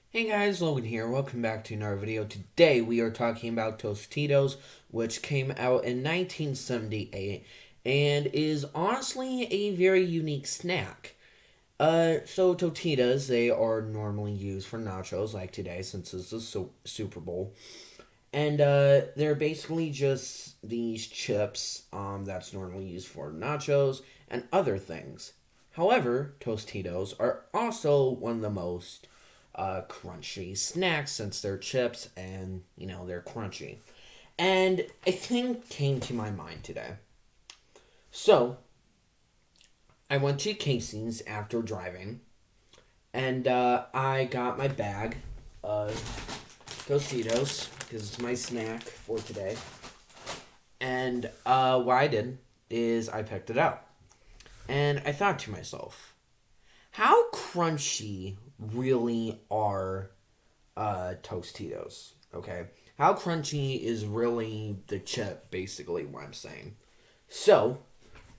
Hey guys, Logan here. Welcome back to another video. Today we are talking about Tostitos, which came out in 1978 and is honestly a very unique snack. So Tostitos, they are normally used for nachos like today since it's the Super Bowl. And they're basically just these chips that's normally used for nachos and other things. However, Tostitos are also one of the most crunchy snacks since they're chips and, they're crunchy. And a thing came to my mind today. So, I went to Casey's after driving and I got my bag of Tostitos because it's my snack for today. And what I did is I picked it out. And I thought to myself, how crunchy really are Tostitos? Okay. How crunchy is really the chip, basically, what I'm saying. So,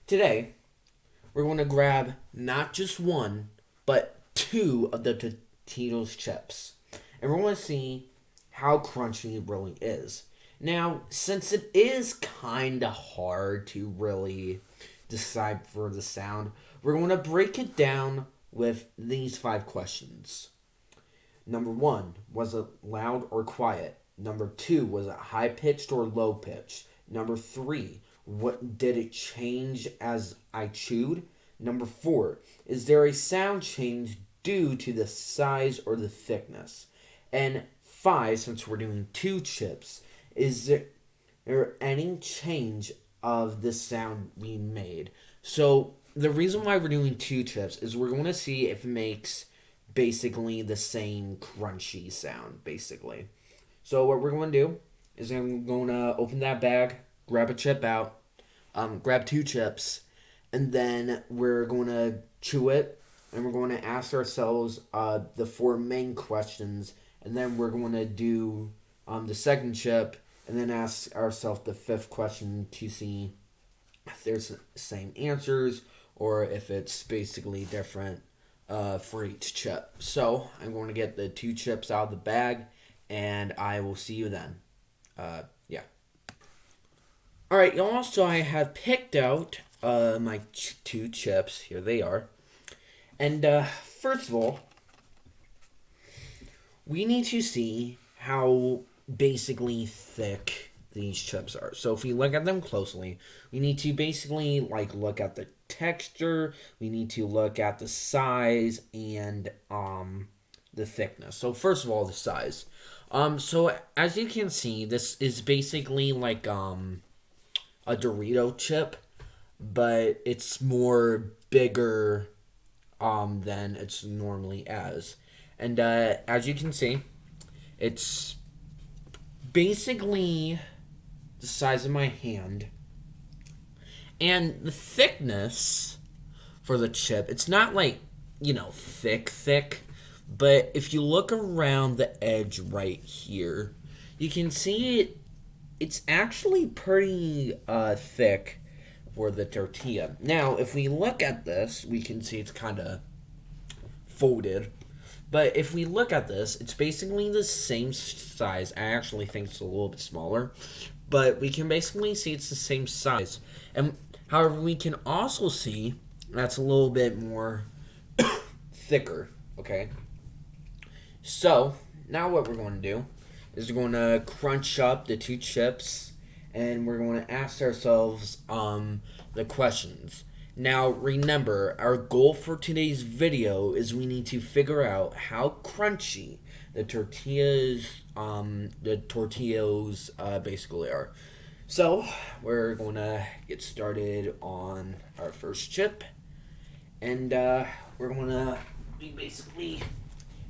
today, we're going to grab not just one, but two of the Tostitos chips. And we're going to see how crunchy it really is. Now, since it is kind of hard to really decipher the sound, we're going to break it down with these 5 questions. Number 1, was it loud or quiet? Number 2, was it high pitched or low pitched? Number 3, what did it change as I chewed? Number 4, is there a sound change due to the size or the thickness? And 5, since we're doing 2 chips, is there any change of the sound we made? So the reason why we're doing 2 chips is we're going to see if it makes basically the same crunchy sound, basically. So what we're going to do is I'm going to open that bag, grab a chip out, grab 2 chips, and then we're going to chew it, and we're going to ask ourselves the 4 main questions, and then we're going to do the second chip, and then ask ourselves the 5th question to see if there's the same answers or if it's basically different for each chip. So I'm going to get the 2 chips out of the bag, and I will see you then. Yeah. Alright, y'all, so I have picked out my 2 chips. Here they are. And first of all, we need to see how basically thick these chips are. So if we look at them closely, we need to basically look at the texture, we need to look at the size and the thickness. So first of all, the size. So as you can see, this is basically like a Dorito chip, but it's more bigger than it's normally as. And as you can see, it's basically the size of my hand. And the thickness for the chip, it's not thick, but if you look around the edge right here, you can see it's actually pretty thick for the tortilla. Now, if we look at this, we can see it's kind of folded. But if we look at this, it's basically the same size. I actually think it's a little bit smaller. But we can basically see it's the same size. And however, we can also see that's a little bit more thicker. Okay? So, now what we're going to do is we're going to crunch up the 2 chips. And we're going to ask ourselves the questions. Now, remember, our goal for today's video is we need to figure out how crunchy the tortillas basically are. So, we're going to get started on our first chip. And we're going to be basically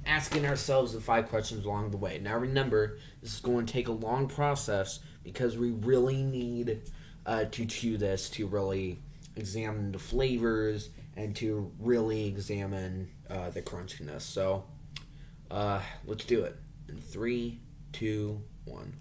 asking ourselves the 5 questions along the way. Now, remember, this is going to take a long process because we really need to chew this to really examine the flavors and to really examine the crunchiness. So let's do it in 3, 2, 1.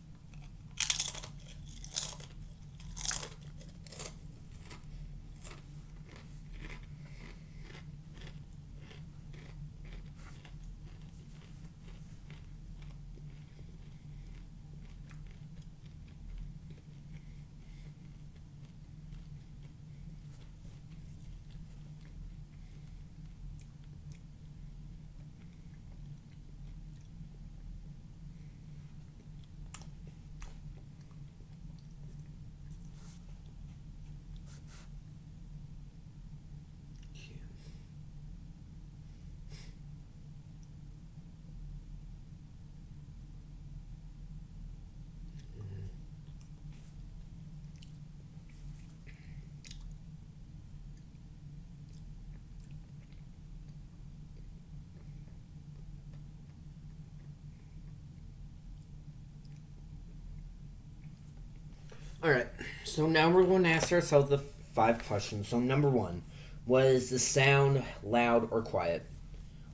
So now we're going to ask ourselves the 5 questions. So number 1, was the sound loud or quiet?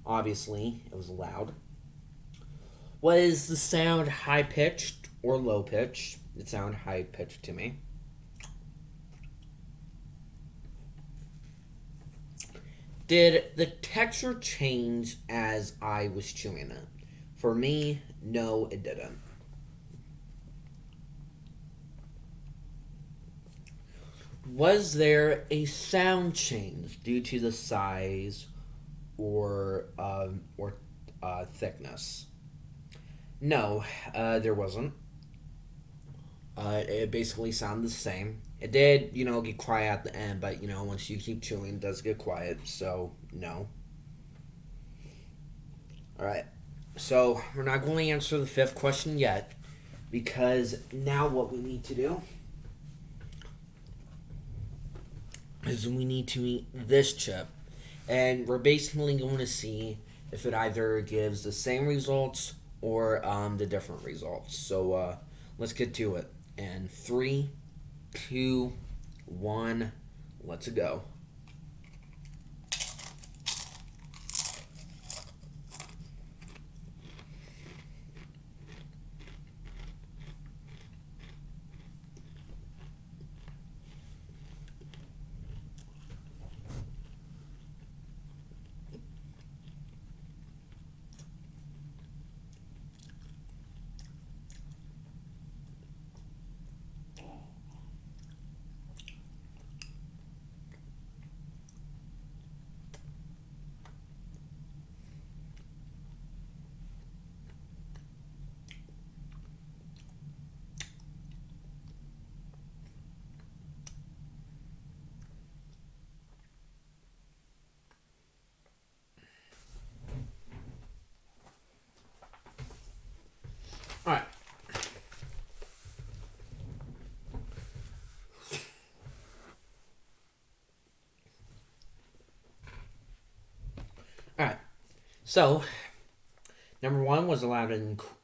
Obviously, it was loud. Was the sound high pitched or low pitched? It sounded high pitched to me. Did the texture change as I was chewing it? For me, no, it didn't. Was there a sound change due to the size or thickness? No, there wasn't. It basically sounded the same. It did, get quiet at the end, but once you keep chewing, it does get quiet. So no. All right. So we're not going to answer the 5th question yet, because now what we need to do is we need to eat this chip, and we're basically going to see if it either gives the same results or the different results. So let's get to it. And 3, 2, 1, let's go. All right. All right. So number 1 was loud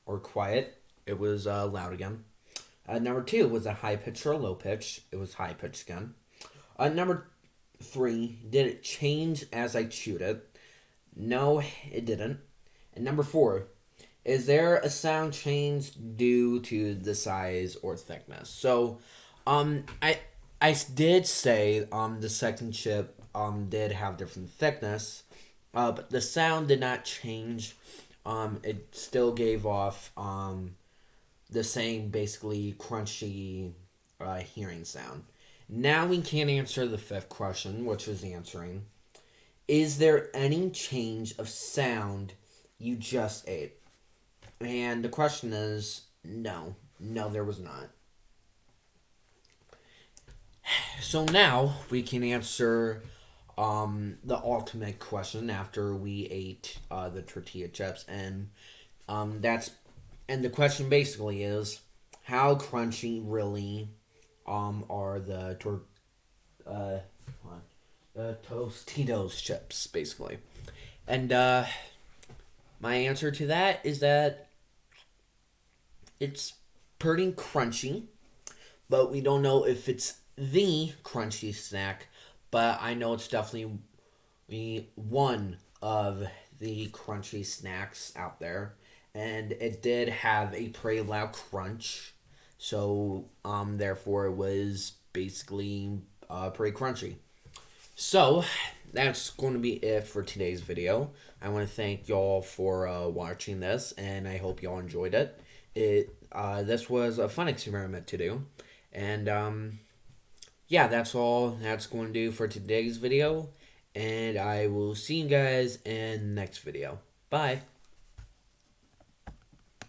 or quiet. It was loud again. Number 2 was a high pitch or a low pitch. It was high pitch again. Number 3, did it change as I chewed it? No, it didn't. And number 4, is there a sound change due to the size or thickness? So, I did say the second chip did have different thickness, but the sound did not change. It still gave off the same basically crunchy hearing sound. Now we can answer the 5th question, which was answering: is there any change of sound you just ate? And the question is no. No, there was not. So now we can answer the ultimate question after we ate the tortilla chips, and the question basically is, how crunchy really are uh, the tostitos chips basically? And my answer to that is that it's pretty crunchy, but we don't know if it's the crunchy snack. But I know it's definitely one of the crunchy snacks out there, and it did have a pretty loud crunch. So therefore it was basically pretty crunchy. So that's going to be it for today's video. I want to thank y'all for watching this, and I hope y'all enjoyed it. This was a fun experiment to do, and yeah, that's all that's going to do for today's video, and I will see you guys in the next video. Bye.